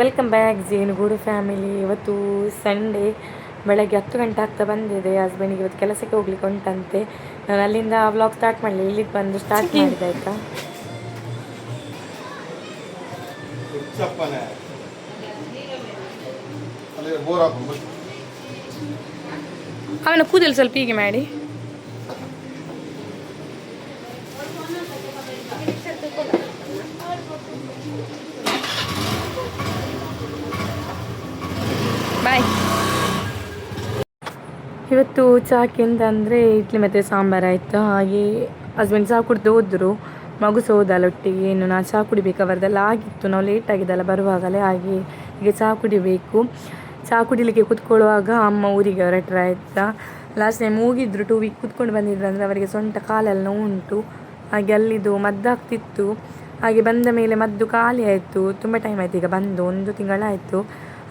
Welcome back ಜೇನುಗೂಡು family. ಇವತ್ತು Sunday ಬೆಳಗ್ಗೆ 10 ಗಂಟೆ ಆಗ್ತಾ ಬಂದಿದೆ. ಹಸ್ಬೆಂಡಿಗೆ ಇವತ್ತು ಕೆಲಸಕ್ಕೆ ಹೋಗ್ಲಿಕ್ಕೆ ಉಂಟಂತೆ. ನಾನು ಅಲ್ಲಿಂದ ವ್ಲಾಗ್ ಸ್ಟಾರ್ಟ್ ಮಾಡಲಿ, ಇಲ್ಲಿಗೆ ಬಂದು ಸ್ಟಾರ್ಟ್ ಮಾಡಿದೆ ಆಯಿತಾ. ಅವನ ಕೂದಲು ಸ್ವಲ್ಪ ಹೀಗೆ ಮಾಡಿ. ಬಾಯ್. ಇವತ್ತು ಚಾಕಿ ಅಂತ ಅಂದರೆ ಇಡ್ಲಿ ಮತ್ತು ಸಾಂಬಾರು ಆಯಿತು. ಹಾಗೆ ಹಸ್ಬೆಂಡ್ ಚಹಾ ಕುಡ್ದು ಹೋದರು, ಮಗು ಸಹ ಹೋದಲ್ಲ ಒಟ್ಟಿಗೆ. ಇನ್ನು ನಾನು ಚಹಾ ಕುಡಿಬೇಕು, ಅವರದೆಲ್ಲ ಆಗಿತ್ತು, ನಾವು ಲೇಟ್ ಆಗಿದ್ದಲ್ಲ ಬರುವಾಗಲೇ. ಹಾಗೆ ಈಗ ಚಹಾ ಕುಡಿಬೇಕು. ಚಹಾ ಕುಡಿಲಿಕ್ಕೆ ಕೂತ್ಕೊಳ್ಳುವಾಗ ಅಮ್ಮ ಊರಿಗೆ ಹೊರಟ್ರೆ ಆಯಿತಾ. ಲಾಸ್ಟ್ ಟೈಮ್ ಹೋಗಿದ್ರು, 2 ವೀಕ್ ಕೂತ್ಕೊಂಡು ಬಂದಿದ್ರು. ಅಂದರೆ ಅವರಿಗೆ ಸೊಂಟ ಕಾಲೆಲ್ಲ ಉಂಟು. ಹಾಗೆ ಅಲ್ಲಿದ್ದು ಮದ್ದಾಗ್ತಿತ್ತು. ಹಾಗೆ ಬಂದ ಮೇಲೆ ಮದ್ದು ಖಾಲಿ ಆಯಿತು. ತುಂಬ ಟೈಮ್ ಆಯಿತು ಈಗ ಬಂದು, 1 ತಿಂಗಳಾಯಿತು.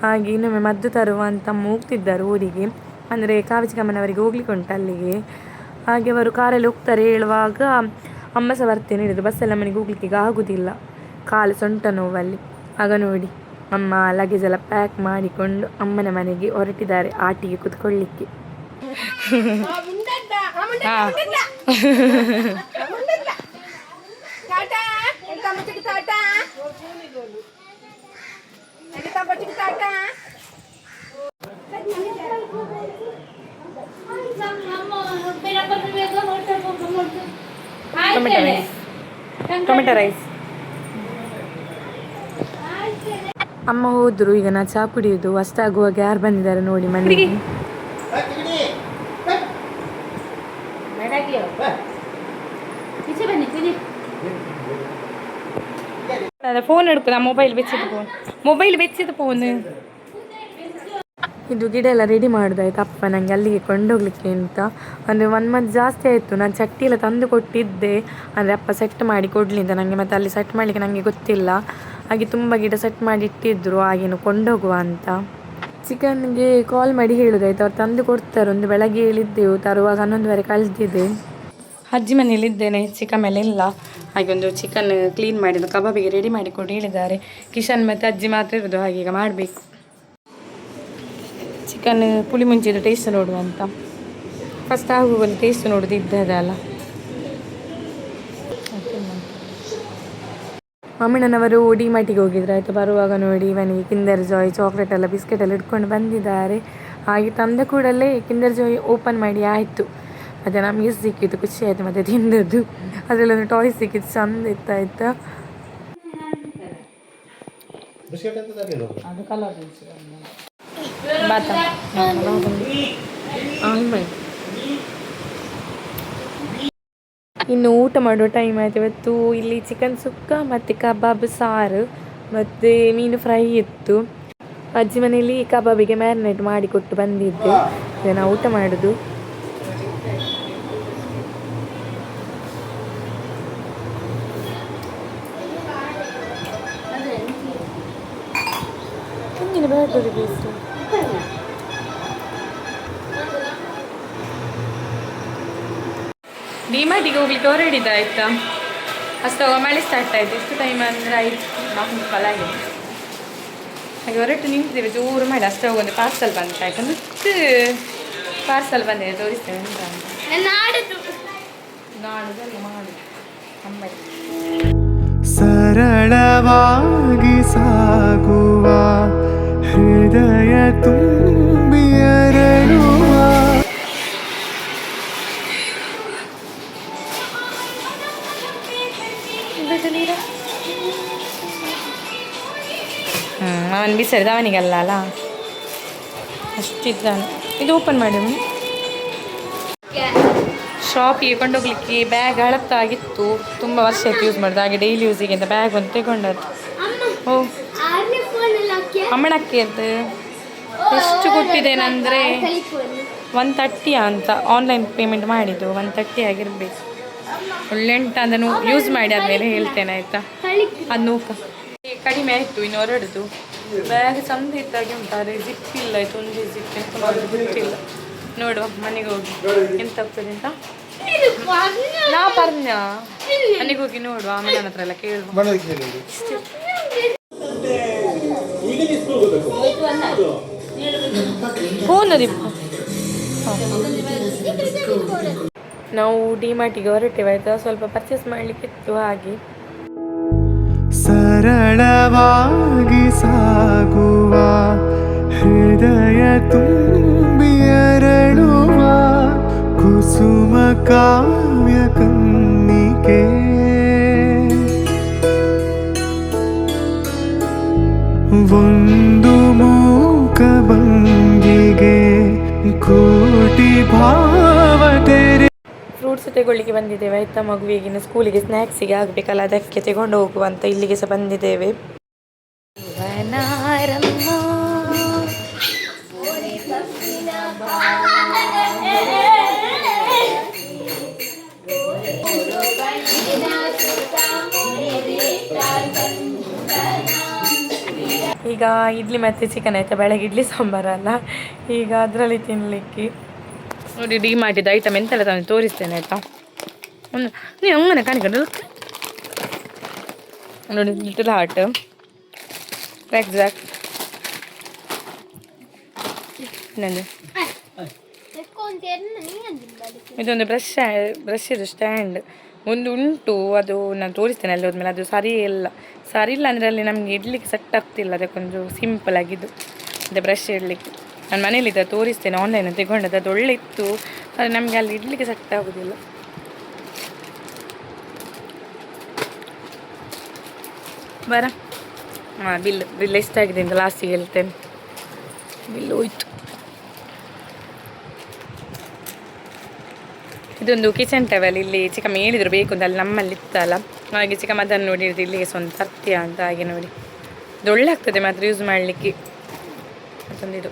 ಹಾಗೆ ಇನ್ನೊಮ್ಮೆ ಮದ್ದು ತರುವ ಅಂತ ಹೋಗ್ತಿದ್ದಾರೆ ಊರಿಗೆ. ಅಂದರೆ ಕಾವಿಚಿಕಮ್ಮನವರಿಗೆ ಹೋಗ್ಲಿಕ್ಕೆ ಉಂಟು ಅಲ್ಲಿಗೆ. ಹಾಗೆ ಅವರು ಕಾರಲ್ಲಿ ಹೋಗ್ತಾರೆ. ಹೇಳುವಾಗ ಅಮ್ಮ ಸಹ ಬರ್ತೇನೆ ಹೇಳಿದ್ರು. ಬಸ್ಸಲ್ಲಿ ಮನೆಗೆ ಹೋಗ್ಲಿಕ್ಕೆ ಈಗ ಆಗೋದಿಲ್ಲ, ಕಾಲು ಸೊಂಟ ನೋವಲ್ಲಿ. ಆಗ ನೋಡಿ ಅಮ್ಮ ಲಗೇಜ್ ಎಲ್ಲ ಪ್ಯಾಕ್ ಮಾಡಿಕೊಂಡು ಅಮ್ಮನ ಮನೆಗೆ ಹೊರಟಿದ್ದಾರೆ ಆಟಿಗೆ ಕೂತ್ಕೊಳ್ಳಿಕ್ಕೆ. Tomato rice. ಅಮ್ಮ ಹೋದ್ರು. ಈಗ ನಾ ಚಹಾ ಕುಡಿಯೋದು. ಅಷ್ಟಾಗುವಾಗ ಯಾರು ಬಂದಿದ್ದಾರೆ ನೋಡಿ ಮನೆಗೆ. ಫೋನ್ ಹಿಡ್ಕೊ, ಮೊಬೈಲ್ ಬೆಚ್ಚಿದ ಫೋನ್. ಇದು ಗಿಡ ಎಲ್ಲ ರೆಡಿ ಮಾಡೋದಾಯ್ತು ಅಪ್ಪ ನನಗೆ ಅಲ್ಲಿಗೆ ಕೊಂಡೋಗ್ಲಿಕ್ಕೆ ಅಂತ. ಅಂದರೆ 1 ಮಂತ್ ಜಾಸ್ತಿ ಆಯಿತು. ನಾನು ಚಟ್ಟಿ ಎಲ್ಲ ತಂದು ಕೊಟ್ಟಿದ್ದೆ, ಅಂದರೆ ಅಪ್ಪ ಸೆಟ್ ಮಾಡಿ ಕೊಡಲಿ ಅಂತ ನನಗೆ. ಮತ್ತು ಅಲ್ಲಿ ಸೆಟ್ ಮಾಡಲಿಕ್ಕೆ ನನಗೆ ಗೊತ್ತಿಲ್ಲ. ಹಾಗೆ ತುಂಬ ಗಿಡ ಸೆಟ್ ಮಾಡಿ ಇಟ್ಟಿದ್ರು, ಹಾಗೇನು ಕೊಂಡೋಗುವ ಅಂತ. ಚಿಕನ್ಗೆ ಕಾಲ್ ಮಾಡಿ ಹೇಳೋದಾಯ್ತು, ಅವ್ರು ತಂದು ಕೊಡ್ತಾರೆ. ಒಂದು ಬೆಳಗ್ಗೆ ಹೇಳಿದ್ದೆವು, ತರುವಾಗ 11:30 ಕಳೆದಿದೆ. ಅಜ್ಜಿ ಮನೇಲಿದ್ದೇನೆ, ಚಿಕನ್ ಮೇಲೆ ಇಲ್ಲ. ಹಾಗೆ ಒಂದು ಚಿಕನ್ ಕ್ಲೀನ್ ಮಾಡಿದ್ದು ಕಬಾಬಿಗೆ ರೆಡಿ ಮಾಡಿಕೊಂಡು ಹೇಳಿದ್ದಾರೆ. ಕಿಶನ್ ಮತ್ತು ಅಜ್ಜಿ ಮಾತ್ರ ಇರೋದು, ಹಾಗೆ ಈಗ ಮಾಡಬೇಕು. ಚಿಕನ್ ಪುಳಿ ಮುಂಚಿದು ಟೇಸ್ಟ್ ನೋಡುವಂತ. ಫಸ್ಟ್ ಆಗುವಲ್ಲಿ ಟೇಸ್ಟ್ ನೋಡೋದು ಇದ್ದದಲ್ಲ. ಅಮ್ಮಣ್ಣನವರು ಡಿಮಾರ್ಟಿಗೆ ಹೋಗಿದ್ರು ಆಯಿತು. ಬರುವಾಗ ನೋಡಿ ಇವನಿಗೆ ಕಿಂಡರ್ ಜಾಯ್ ಚಾಕ್ಲೇಟ್ ಎಲ್ಲ ಬಿಸ್ಕೆಟ್ ಎಲ್ಲ ಇಟ್ಕೊಂಡು ಬಂದಿದ್ದಾರೆ. ಹಾಗೆ ತಂದ ಕೂಡಲೇ ಕಿಂಡರ್ ಜಾಯ್ ಓಪನ್ ಮಾಡಿ ಆಯಿತು. ಮತ್ತು ನಮಗೆ ಸಿಕ್ಕಿತ್ತು, ಖುಷಿ ಆಯಿತು. ಮತ್ತು ತಿಂದದ್ದು ಅದರಲ್ಲೊಂದು ಟಾಯ್ ಸಿಕ್ಕಿತ್ತು, ಚಂದ ಇತ್ತಾಯ್ತು. ಇನ್ನು ಊಟ ಮಾಡುವ ಟೈಮ್ ಆಯಿತು. ಇವತ್ತು ಇಲ್ಲಿ ಚಿಕನ್ ಸುಕ್ಕ ಮತ್ತು ಕಬಾಬ್ ಸಾರು ಮತ್ತು ಮೀನು ಫ್ರೈ ಇತ್ತು. ಅಜ್ಜಿ ಮನೆಯಲ್ಲಿ ಕಬಾಬಿಗೆ ಮ್ಯಾರಿನೇಟ್ ಮಾಡಿಕೊಟ್ಟು ಬಂದಿದ್ದೆ. ನಾವು ಊಟ ಮಾಡೋದು. ಡಿಮಾರ್ಟಿಗೆ ಹೋಗ್ಲಿಕ್ಕೆ ಹೊರಡಿದ್ದಾಯ್ತಾ. ಅಷ್ಟಾಗ ಮಳೆ ಸ್ಟಾರ್ಟ್ ಆಯಿತು. ಎಷ್ಟು ಟೈಮ್ ಅಂದರೆ 5:45 ಆಗಿದೆ. ಹಾಗೆ ಹೊರಟು ನಿಂತಿದ್ದೇವೆ, ಜೋರು ಮಾಡಿ. ಅಷ್ಟಾಗ ಒಂದು ಪಾರ್ಸಲ್ ಬಂತು ಆಯ್ತು. ಮತ್ತು ಪಾರ್ಸಲ್ ಬಂದಿದೆ, ತೋರಿಸ್ತೇವೆ ಅಂತ ನಾಡುದಲ್ಲ ಮಾಡು ಅಮ್ಮ. ಸರಳವಾಗಿ ಸಾಗುವ ಹೃದಯ ತುಂಬಿ ಅರಳುವ ಅವನು ಬಿಸರಿದ ಅವನಿಗಲ್ಲ ಅಲ್ಲ, ಅಷ್ಟಿದ್ದಾನೆ. ಇದು ಓಪನ್ ಮಾಡಿ. ಶಾಪಿಗೆ ಕೊಂಡೋಗ್ಲಿಕ್ಕೆ ಬ್ಯಾಗ್ ಹಳತ್ತಾಗಿತ್ತು, ತುಂಬ ವರ್ಷ ಆಯ್ತು ಯೂಸ್ ಮಾಡೋದು. ಹಾಗೆ ಡೈಲಿ ಯೂಸಿಗೆ ಅಂತ ಬ್ಯಾಗ್ ಒಂದು ತಗೊಂಡದ್ದು. ಓ ಅಮ್ಮನಕ್ಕೆ ಅಂತ ಎಷ್ಟು ಕೊಟ್ಟಿದ್ದೇನೆಂದರೆ 130 ಅಂತ ಆನ್ಲೈನ್ ಪೇಮೆಂಟ್ ಮಾಡಿದ್ದು. 130 ಆಗಿರಬೇಕು. ಒಳ್ಳೆ ಉಂಟ ಅದನ್ನು ಯೂಸ್ ಮಾಡಿ ಆದಮೇಲೆ ಹೇಳ್ತೇನೆ ಆಯಿತಾ. ಅದು ಕಡಿಮೆ ಆಯಿತು. ಇನ್ನು ಹೊರಡುದು ಬ್ಯಾಗ್ ಚಂದ ಇದ್ದಾಗೆ ಉಂಟಾರೆ ಜಿಪ್ ಇಲ್ಲ ಆಯಿತು. ಒಂದು ಜಿಪ್ ಎಂತ ಮಾಡೋದು ಗೊತ್ತಿಲ್ಲ. ನೋಡುವ ಮನೆಗೆ ಹೋಗಿ ಎಂತ ಆಗ್ತದೆ ಅಂತ ನಾ ಪರ್ಣ ಮನೆಗೆ ಹೋಗಿ ನೋಡುವ. ಆಮೇಲೆ ನನ್ನ ಹತ್ರ ಎಲ್ಲ ಕೇಳುವ. ಫೋನ್ ದಿಪ್ಪ ನಾವು ಡಿಮಾರ್ಟಿಗೆ ಹೊರಟೇವೆ ಆಯಿತಾ, ಸ್ವಲ್ಪ ಪರ್ಚೇಸ್ ಮಾಡಲಿಕ್ಕಿತ್ತು ಹಾಗೆ. ಸರಳವಾಗಿ ಸಾಗುವ ಹೃದಯ ತುಂಬಿ ಅರಳುವ ಕುಸುಮ ಕಾವ್ಯ ಕನ್ನಿಕೆ ಒಂದು ಮೂಕ ಭಂಗಿಗೆ ಕೋಟಿ ಭಾವ ತೆರೆ. ಫ್ರೂಟ್ಸ್ ತೆಗೊಳ್ಳಿಕ್ಕೆ ಬಂದಿದ್ದೇವೆ ಆಯಿತಾ, ಮಗುವಿಗಿನ ಸ್ಕೂಲಿಗೆ ಸ್ನ್ಯಾಕ್ಸಿಗೆ ಆಗಬೇಕಲ್ಲ, ಅದಕ್ಕೆ ತೆಗೊಂಡು ಹೋಗುವಂತ ಇಲ್ಲಿಗೆ ಸಹ ಬಂದಿದ್ದೇವೆ. ಈಗ ಇಡ್ಲಿ ಮತ್ತು ಚಿಕನ್ ಆಯಿತಾ, ಬೆಳಗ್ಗೆ ಇಡ್ಲಿ ಸಾಂಬಾರಲ್ಲ, ಈಗ ಅದರಲ್ಲಿ ತಿನ್ನಲಿಕ್ಕೆ ನೋಡಿ ಡಿ ಮಾಡಿದ ಐಟಮ್ ಎಂತೆಲ್ಲ ತಂದು ತೋರಿಸ್ತೇನೆ ಆಯಿತಾ. ಒಂದು ನೀವು ಹಂಗನೆ ಕಾಣಿಕೊಂಡು ನೋಡಿ, ಲಿಟಲ್ ಹಾರ್ಟ್, ಎಕ್ಸಾಕ್ಟ್ ಇನ್ನೊಂದು ಇದೊಂದು ಬ್ರಷ್ ಇದು ಸ್ಟ್ಯಾಂಡ್ ಒಂದು ಉಂಟು, ಅದು ನಾನು ತೋರಿಸ್ತೇನೆ ಅಲ್ಲಿ ಹೋದ್ಮೇಲೆ. ಅದು ಸರಿ ಇಲ್ಲ ಅಂದರೆ ಅಲ್ಲಿ ನಮಗೆ ಇಡ್ಲಿಕ್ಕೆ ಸೆಟ್ ಆಗ್ತಿಲ್ಲ, ಅದಕ್ಕೊಂದು ಸಿಂಪಲ್ ಆಗಿದ್ದು ಅದೇ ಬ್ರಷ್ ಇಡಲಿಕ್ಕೆ. ನಾನು ಮನೇಲಿದ್ದ ತೋರಿಸ್ತೇನೆ, ಆನ್ಲೈನಲ್ಲಿ ತೆಗೊಂಡದ್ದು, ಅದು ಒಳ್ಳೆ ಇತ್ತು, ಆದರೆ ನಮಗೆ ಅಲ್ಲಿ ಇಡ್ಲಿಕ್ಕೆ ಸೆಟ್ ಆಗೋದಿಲ್ಲ. ಬರ ಹಾಂ, ಬಿಲ್ ಎಷ್ಟಾಗಿದೆ ಅಂತ ಲಾಸ್ಟಿಗೆ ಹೇಳ್ತೇನೆ. ಬಿಲ್ ಹೋಯ್ತು. ಇದೊಂದು ಕಿಚನ್ ಟವೆಲ್, ಇಲ್ಲಿ ಚಿಕ್ಕಮ್ಮ ಹೇಳಿದ್ರು ಬೇಕು ಅಂತ, ಅಲ್ಲಿ ನಮ್ಮಲ್ಲಿ ಇತ್ತಲ್ಲ, ಹಾಗೆ ಚಿಕ್ಕಮ್ಮ ಅದನ್ನು ನೋಡಿದ್ದು ಇಲ್ಲಿಗೆ ಸ್ವಂತ ತರ್ತೀಯ ಅಂತ. ಹಾಗೆ ನೋಡಿ, ಇದು ಒಳ್ಳೆ ಆಗ್ತದೆ ಮಾತ್ರ ಯೂಸ್ ಮಾಡಲಿಕ್ಕೆ. ಮತ್ತೊಂದು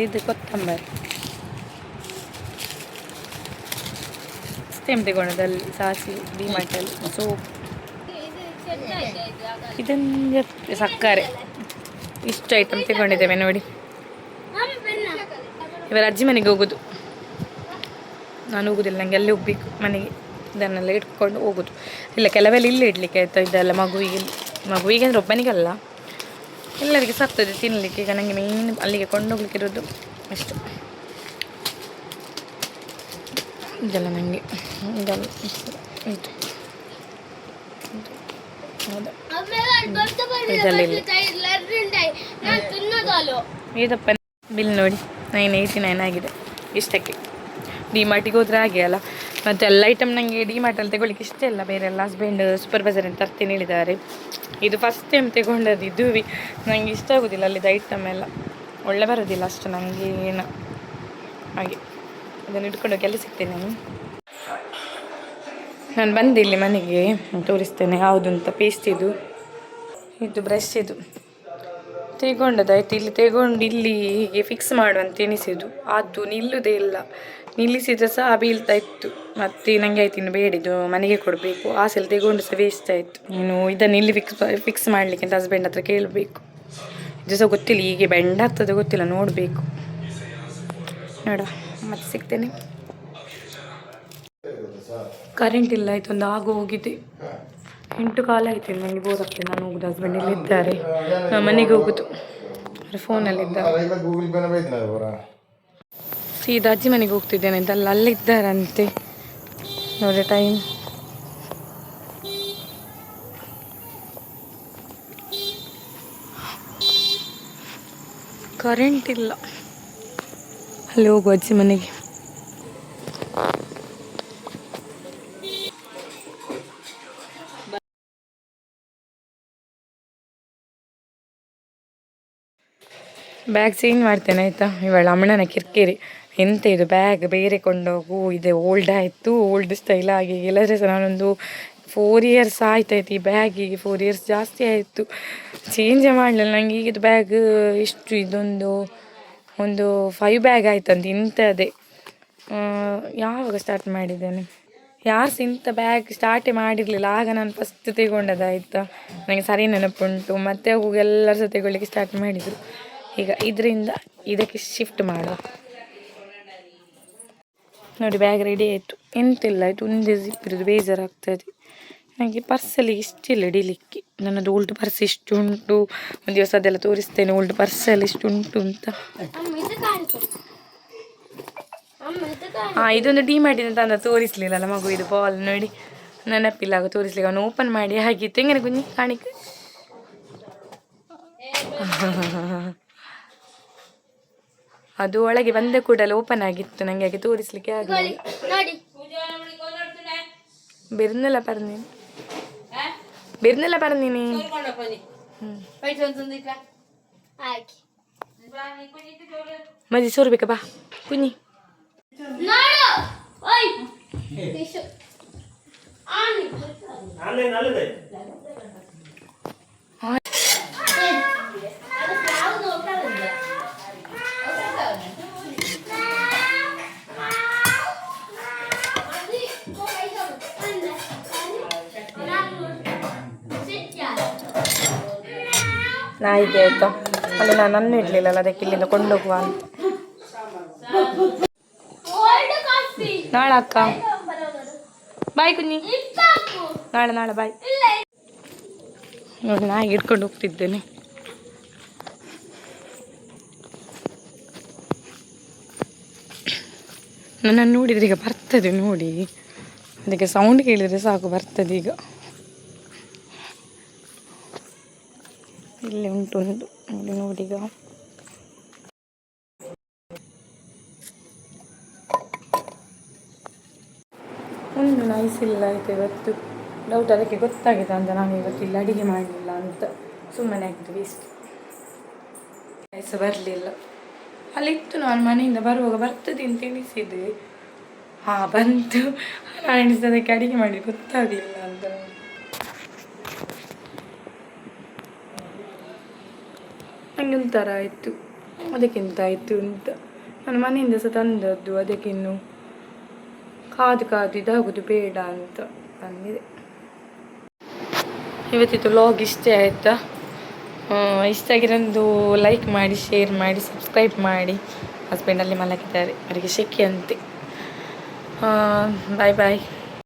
ಇದು ಕೊತ್ತಂಬರಿ ಸೇಮ್ ತಗೊಂಡದಲ್ಲಿ, ಸಾಸಿವೆ ಡಿಮಾರ್ಟಲ್ಲಿ, ಸೋಪ್, ಇದೊಂದು ಸಕ್ಕರೆ, ಇಷ್ಟು ಐಟಮ್ ತಗೊಂಡಿದ್ದೇವೆ ನೋಡಿ. ಇವರ ಅಜ್ಜಿ ಮನೆಗೆ ಹೋಗೋದು, ನಾನು ಹೋಗೋದಿಲ್ಲ, ನನಗೆ ಅಲ್ಲಿ ಹೋಗ್ಬೇಕು ಮನೆಗೆ, ಇದನ್ನೆಲ್ಲ ಇಟ್ಕೊಂಡು ಹೋಗೋದು. ಇಲ್ಲ ಕೆಲವೆಲ್ಲ ಇಲ್ಲೇ ಇಡಲಿಕ್ಕೆ ಆಯಿತಾ, ಇದೆಲ್ಲ ಮಗುವಿಗೆ ಅಂದರೆ ಒಬ್ಬನಿಗಲ್ಲ, ಎಲ್ಲರಿಗೆ ಸಾಕ್ತದೆ ತಿನ್ನಲಿಕ್ಕೆ. ಈಗ ನನಗೆ ಮೇನ್ ಅಲ್ಲಿಗೆ ಕೊಂಡೋಗ್ಲಿಕ್ಕೆ ಇರೋದು ಅಷ್ಟು. ಇದೆಲ್ಲ ನನಗೆ ಇದೆಲ್ಲ ಇದು ಹೌದಾ, ಇದಪ್ಪ ಬಿಲ್ ನೋಡಿ 989 ಆಗಿದೆ ಇಷ್ಟಕ್ಕೆ. ಡಿಮಾರ್ಟಿಗೆ ಹೋದ್ರೆ ಹಾಗೆ ಅಲ್ಲ. ಮತ್ತು ಎಲ್ಲ ಐಟಮ್ ನನಗೆ ಡಿಮಾರ್ಟಲ್ಲಿ ತಗೊಳ್ಳಿಕ್ಕೆ ಇಷ್ಟ ಇಲ್ಲ, ಬೇರೆ ಎಲ್ಲ ಹಸ್ಬೆಂಡ್ ಸೂಪರ್ ಬಜಾರಿಂದ ತರ್ತೀನಿ ಹೇಳಿದ್ದಾರೆ. ಇದು ಫಸ್ಟ್ ಟೈಮ್ ತಗೊಂಡದ್ದು, ಇದು ನನಗೆ ಇಷ್ಟ ಆಗೋದಿಲ್ಲ, ಅಲ್ಲಿದ್ದು ಐಟಮ್ ಎಲ್ಲ ಒಳ್ಳೆ ಬರೋದಿಲ್ಲ ಅಷ್ಟು ನನಗೆ ಏನು. ಹಾಗೆ ಅದನ್ನು ಇಟ್ಕೊಂಡು ಕೆಲಸ ಸಿಗ್ತೇನೆ ನಾನು ಬಂದೆ ಇಲ್ಲಿ ಮನೆಗೆ, ತೋರಿಸ್ತೇನೆ ಯಾವುದು ಅಂತ. ಪೇಸ್ಟ್ ಇದು ಬ್ರಷ್ ಇದು ತೆಗೊಂಡದಾಯ್ತು, ಇಲ್ಲಿ ತೆಗೊಂಡು ಇಲ್ಲಿ ಹೀಗೆ ಫಿಕ್ಸ್ ಮಾಡುವಂತ ಎಣಿಸಿದ್ದು, ಅದು ನಿಲ್ಲುವುದೇ ಇಲ್ಲ, ನಿಲ್ಲಿಸಿದ್ರೆ ಸಹ ಬೀಳ್ತಾ ಇತ್ತು. ಮತ್ತು ನನಗೆ ಆಯ್ತು ಇನ್ನು ಬೇಡಿದ್ದು ಮನೆಗೆ ಕೊಡಬೇಕು, ಆಸೆಲ್ಲ ತೆಗೊಂಡು ಸಹ ವೇಸ್ಟ್ ಆಯಿತು. ಇನ್ನು ಇದನ್ನು ಇಲ್ಲಿ ಫಿಕ್ಸ್ ಮಾಡಲಿಕ್ಕೆ ಅಂತ ಹಸ್ಬೆಂಡ್ ಹತ್ರ ಕೇಳಬೇಕು. ಇದು ಸಹ ಗೊತ್ತಿಲ್ಲ, ಹೀಗೆ ಬೆಂಡ್ ಆಗ್ತದೆ ಗೊತ್ತಿಲ್ಲ, ನೋಡಬೇಕು. ನೋಡ ಮತ್ತೆ ಸಿಗ್ತೇನೆ. ಕರೆಂಟ್ ಇಲ್ಲ ಆಯ್ತು, ಒಂದು ಆಗ ಹೋಗಿದೆ 8 ಕಾಲ ಆಯ್ತು. ನನಗೆ ಬೋರ್ ಆಗ್ತದೆ, ನಾನು ಹೋಗುದು, ಹಸ್ಬೆಂಡ್ ಇಲ್ಲಿ ಇದ್ದಾರೆ, ಮನೆಗೆ ಹೋಗುದು, ಫೋನಲ್ಲಿದ್ದಾರೆ. ಸೀದಾ ಅಜ್ಜಿ ಮನೆಗೆ ಹೋಗ್ತಿದ್ದೇನೆ ಇದಲ್ಲ, ಅಲ್ಲಿದ್ದಾರಂತೆ ನೋಡಿ. ಟೈಮ್ ಕರೆಂಟ್ ಇಲ್ಲ, ಅಲ್ಲಿ ಹೋಗುವ ಅಜ್ಜಿ ಮನೆಗೆ. ಬ್ಯಾಗ್ ಚೇಂಜ್ ಮಾಡ್ತೇನೆ ಆಯಿತಾ. ಇವಳ ಅಮ್ಮನ ಕಿರಿಕಿರಿ, ಎಂತ ಇದು ಬ್ಯಾಗ್ ಬೇರೆ ಕೊಂಡೋಗು, ಇದೆ ಓಲ್ಡ್ ಆಯಿತು, ಓಲ್ಡ್ ಸ್ಟೈಲ್ ಆಗಿ. ಇಲ್ಲದ್ರೆ ಸಹ ನಾನೊಂದು 4 ಇಯರ್ಸ್ ಆಯ್ತಾಯ್ತು ಈ ಬ್ಯಾಗಿಗೆ, 4 ಇಯರ್ಸ್ ಜಾಸ್ತಿ ಆಯಿತು, ಚೇಂಜೇ ಮಾಡಲಿಲ್ಲ. ನನಗೆ ಈಗಿದ್ದು ಬ್ಯಾಗ್ ಇಷ್ಟು, ಒಂದು 5 ಬ್ಯಾಗ್ ಆಯ್ತಂತ ಇಂಥದ್ದೇ. ಯಾವಾಗ ಸ್ಟಾರ್ಟ್ ಮಾಡಿದ್ದೇನೆ, ಯಾರು ಸಹ ಇಂಥ ಬ್ಯಾಗ್ ಸ್ಟಾರ್ಟೇ ಮಾಡಿರಲಿಲ್ಲ, ಆಗ ನಾನು ಫಸ್ಟ್ ತೆಗೊಂಡದಾಯ್ತಾ. ನನಗೆ ಸರಿ ನೆನಪುಂಟು. ಮತ್ತು ಹೋಗಿ ಎಲ್ಲರೂ ಸಹ ತೆಗೊಳ್ಳಿಕ್ಕೆ ಸ್ಟಾರ್ಟ್ ಮಾಡಿದರು. ಈಗ ಇದರಿಂದ ಇದಕ್ಕೆ ಶಿಫ್ಟ್ ಮಾಡುವ. ನೋಡಿ ಬ್ಯಾಗ್ ರೆಡಿ ಆಯಿತು, ಎಂತಿಲ್ಲ ಆಯಿತು, ಒಂದೇ ಜಿಪ್ ಇರೋದು, ಬೇಜಾರಾಗ್ತದೆ. ನನಗೆ ಪರ್ಸಲ್ಲಿ ಇಷ್ಟಿಲ್ಲ ಹಿಡಿಲಿಕ್ಕೆ. ನನ್ನದು ಓಲ್ಡ್ ಪರ್ಸ್ ಇಷ್ಟು ಉಂಟು. ಒಂದು ದಿವಸ ಅದೆಲ್ಲ ತೋರಿಸ್ತೇನೆ ಓಲ್ಡ್ ಪರ್ಸಲ್ಲಿ ಇಷ್ಟು ಉಂಟು ಅಂತ. ಹಾಂ, ಇದೊಂದು ಡಿಮ್ಯಾಟಿಂದ ತಂದ ತೋರಿಸ್ಲಿಲ್ಲಲ್ಲ ಮಗು, ಇದು ಬಾಲ್ ನೋಡಿ ನೆನಪಿಲ್ಲ ಆಗ ತೋರಿಸ್ಲಿಕ್ಕೆ. ಅವನು ಓಪನ್ ಮಾಡಿ ಹಾಗಿತ್ತು. ಹೆಂಗನೆ ಕುഞ്ഞി ಕಾಣಿಕೆ ಅದು ಒಳಗೆ ಬಂದ ಕೂಡಲೇ ಓಪನ್ ಆಗಿತ್ತು, ನನಗೆ ಹಾಗೆ ತೋರಿಸ್ಲಿಕ್ಕೆ ಆಗಲಿಲ್ಲ. ಬೆರ್ನೆಲ್ಲ പറഞ്ഞിനി ಮಜಿ ಸೋರ್ಬೇಕಾ ಬಾ ಕುഞ്ഞി. ನಾಯಿಗೆ ಆಯ್ತಾ ಅಲ್ಲಿ ನಾನು ಅನ್ನ ಇಡ್ಲಿಲ್ಲಲ್ಲ, ಅದಕ್ಕೆ ಇಲ್ಲಿಂದ ಕೊಂಡೋಗುವ ಅಂತ. ನಾಳೆ ಅಕ್ಕ ಬಾಯ್ ಕುഞ്ഞി, ನಾಳೆ ಬಾಯ್. ನೋಡಿ ನಾಯಿಗೆ ಇಟ್ಕೊಂಡು ಹೋಗ್ತಿದ್ದೇನೆ. ನನ್ನನ್ನು ನೋಡಿದ್ರೆ ಈಗ ಬರ್ತದೆ ನೋಡಿ, ಅದಕ್ಕೆ ಸೌಂಡ್ ಕೇಳಿದರೆ ಸಾಕು ಬರ್ತದೆ. ಈಗ ಇಲ್ಲಿ ಉಂಟು ಇಲ್ಲಿ ನೋಡಿ. ಈಗ ಒಂದು ನೈಸ್ ಇಲ್ಲ ಆಯಿತು ಇವತ್ತು. ಡೌಟ್ ಅದಕ್ಕೆ ಗೊತ್ತಾಗಿದೆ ಅಂತ ನಾನು ಇವತ್ತು ಇಲ್ಲಿ ಅಡುಗೆ ಮಾಡಲಿಲ್ಲ ಅಂತ ಸುಮ್ಮನೆ ಆಗ್ತದೆ ವೇಸ್ಟ್. ನೈಸ್ ಬರಲಿಲ್ಲ. ಅಲ್ಲಿತ್ತು, ನಾನು ಮನೆಯಿಂದ ಬರುವಾಗ ಬರ್ತದೆ ಅಂತ ಎಣಿಸಿದೆ. ಹಾಂ ಬಂತು. ನಾನು ಎಣಿಸೋದಕ್ಕೆ ಅಡುಗೆ ಮಾಡಿ ಗೊತ್ತಾಗಲಿಲ್ಲ ಅಂತ. ನನಗೆ ಒಂಥರ ಆಯಿತು, ಅದಕ್ಕಿಂತ ಆಯಿತು ಅಂತ. ನಾನು ಮನೆಯಿಂದ ಸಹ ತಂದದ್ದು, ಅದಕ್ಕಿನ್ನು ಕಾದು ಇದಾಗೋದು ಬೇಡ ಅಂತ ಬಂದಿದೆ. ಇವತ್ತಿತ್ತು ವ್ಲಾಗ್ ಇಷ್ಟೇ ಆಯಿತಾ. ಇಷ್ಟ ಆಗಿರೋದು ಲೈಕ್ ಮಾಡಿ, ಶೇರ್ ಮಾಡಿ, ಸಬ್ಸ್ಕ್ರೈಬ್ ಮಾಡಿ. ಹಸ್ಬೆಂಡಲ್ಲಿ ಮಲಗಿದ್ದಾರೆ, ಅವರಿಗೆ ಶೆಕೆ ಅಂತೆ. ಬಾಯ್ ಬಾಯ್.